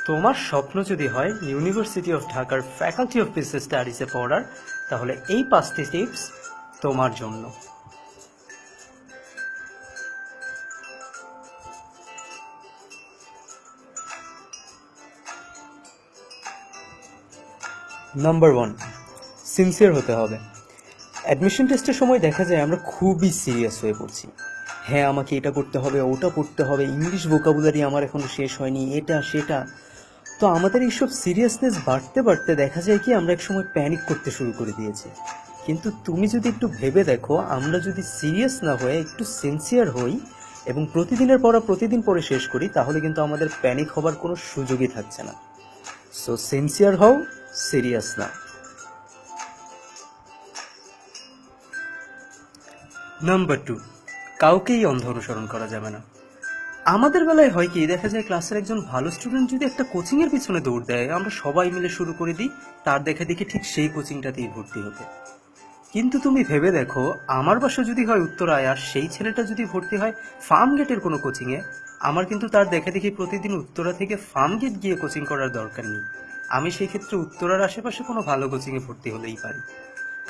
তোমার স্বপ্ন যদি হয় ইউনিভার্সিটি অফ ঢাকার ফ্যাকাল্টি অফ বিজনেস স্টাডিজে পড়ার, তাহলে এই 5টি টিপস তোমার জন্য। নাম্বার 1, সিনসিয়ার হতে হবে। অ্যাডমিশন টেস্টের সময় দেখা যায় আমরা খুবই সিরিয়াস হয়ে পড়ছি। হ্যাঁ, আমাকে এটা করতে হবে, ওটা পড়তে হবে, ইংলিশ ভোকাবুলারি আমার এখনো শেষ হয়নি, এটা সেটা। তো আমাদের এইসব সিরিয়াসনেস বাড়তে বাড়তে দেখা যায় কি আমরা একসময় প্যানিক করতে শুরু করে দিয়েছি। কিন্তু তুমি যদি একটু ভেবে দেখো, আমরা যদি সিরিয়াস না হয়ে একটু সিনসিয়ার হই এবং প্রতিদিনের পড়া প্রতিদিন পড়ে শেষ করি, তাহলে কিন্তু আমাদের প্যানিক হবার কোনো সুযোগই থাকছে না। সো সিনসিয়ার হও, সিরিয়াস না। নাম্বার 2, কাউকেই অন্ধ অনুসরণ করা যাবে না। আমাদের বেলায় হয় কি, দেখা যায় ক্লাসের একজন ভালো স্টুডেন্ট যদি একটা কোচিংয়ের পিছনে দৌড় দেয়, আমরা সবাই মিলে শুরু করে দিই তার দেখে দেখে ঠিক সেই কোচিংটাতেই ভর্তি হতে। কিন্তু তুমি ভেবে দেখো, আমার বাসা যদি হয় উত্তরায় আর সেই ছেলেটা যদি ভর্তি হয় ফার্ম গেটের কোনো কোচিংয়ে, আমার কিন্তু তার দেখে দেখে প্রতিদিন উত্তরা থেকে ফার্ম গেট গিয়ে কোচিং করার দরকার নেই। আমি সেই ক্ষেত্রে উত্তরার আশেপাশে কোনো ভালো কোচিংয়ে ভর্তি হলেই পারি।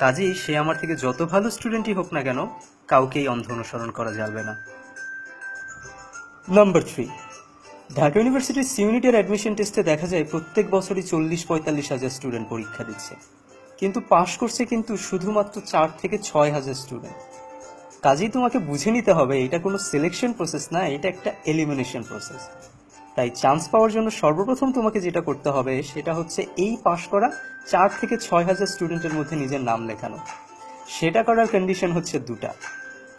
কাজেই সে আমার থেকে যত ভালো স্টুডেন্টই হোক না কেন, কাউকেই অন্ধ অনুসরণ করা যাবে না। নাম্বার 3, ঢাকা ইউনিভার্সিটির সিউনিটের অ্যাডমিশন টেস্টে দেখা যায় প্রত্যেক বছরই 40-45 হাজার স্টুডেন্ট পরীক্ষা দিচ্ছে, কিন্তু পাশ করছে কিন্তু শুধুমাত্র 4 থেকে 6 হাজার স্টুডেন্ট। কাজেই তোমাকে বুঝে নিতে হবে, এটা কোনো সিলেকশন প্রসেস না, এটা একটা এলিমিনেশন প্রসেস। তাই চান্স পাওয়ার জন্য সর্বপ্রথম তোমাকে যেটা করতে হবে সেটা হচ্ছে এই পাশ করা 4 থেকে 6 হাজার স্টুডেন্টের মধ্যে নিজের নাম লেখানো। সেটা করার কন্ডিশন হচ্ছে দুটা।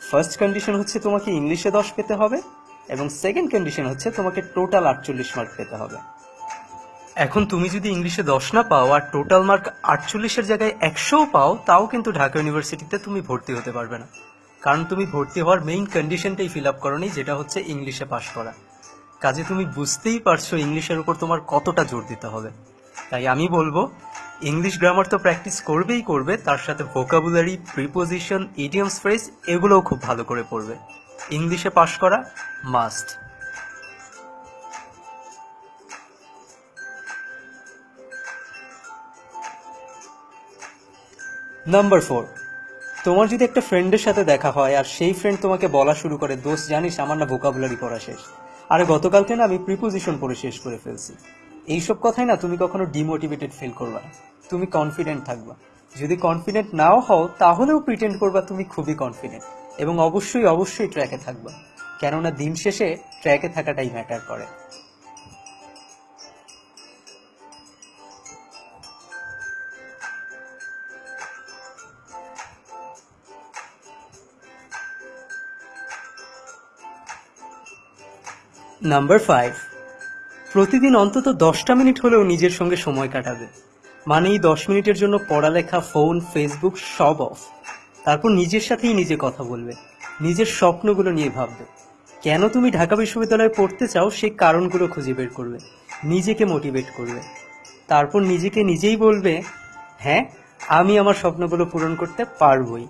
ফার্স্ট কন্ডিশন হচ্ছে তোমাকে ইংলিশে 10 পেতে হবে, এবং সেকেন্ড কন্ডিশন হচ্ছে তোমাকে টোটাল 48 মার্ক পেতে হবে। এখন তুমি যদি ইংলিশে 10 না পাও আর টোটাল মার্ক 48-এর জায়গায় 100ও পাও, তাও কিন্তু ঢাকা ইউনিভার্সিটিতে তুমি ভর্তি হতে পারবে না, কারণ তুমি ভর্তি হওয়ার মেইন কন্ডিশনটাই ফিল আপ করোনি, যেটা হচ্ছে ইংলিশে পাশ করা। কাজে তুমি বুঝতেই পারছো ইংলিশের উপর তোমার কতটা জোর দিতে হবে। তাই আমি বলবো, ইংলিশ গ্রামার তো প্র্যাকটিস করবেই করবে, তার সাথে ভোকাবুলারি, প্রিপোজিশন, ইডিয়মস, ফ্রেজ এগুলোও খুব ভালো করে পড়বে। ইংলিশে পাশ করা মাস্ট। নাম্বার 4, তোমার যদি একটা ফ্রেন্ডের সাথে দেখা হয় আর সেই ফ্রেন্ড তোমাকে বলা শুরু করে, দোস্ত জানিস আমার না ভোকাবুলারি পড়া শেষ, আরে গতকালকে না আমি প্রিপোজিশন পড়ে শেষ করে ফেলছি। এইসব কথাই না তুমি কখনো ডিমোটিভেটেড ফিল করবা না, তুমি কনফিডেন্ট থাকবা। যদি কনফিডেন্ট নাও হও তাহলেও প্রিটেন্ড করবা তুমি খুবই কনফিডেন্ট, এবং অবশ্যই অবশ্যই ট্র্যাকে থাকবা, কেননা দিন শেষে ট্র্যাকে থাকাটাই ম্যাটার করে। নাম্বার 5, প্রতিদিন অন্তত 10টা মিনিট হলেও নিজের সঙ্গে সময় কাটাবে। মানে এই 10 মিনিটের জন্য পড়ালেখা, ফোন, ফেসবুক সব অফ। তারপর নিজের সাথেই নিজে কথা বলবে, নিজের স্বপ্নগুলো নিয়ে ভাববে, কেন তুমি ঢাকা বিশ্ববিদ্যালয়ে পড়তে চাও সেই কারণগুলো খুঁজে বের করবে, নিজেকে মোটিভেট করবে। তারপর নিজেকে নিজেই বলবে, হ্যাঁ আমি আমার স্বপ্নগুলো পূরণ করতে পারবই।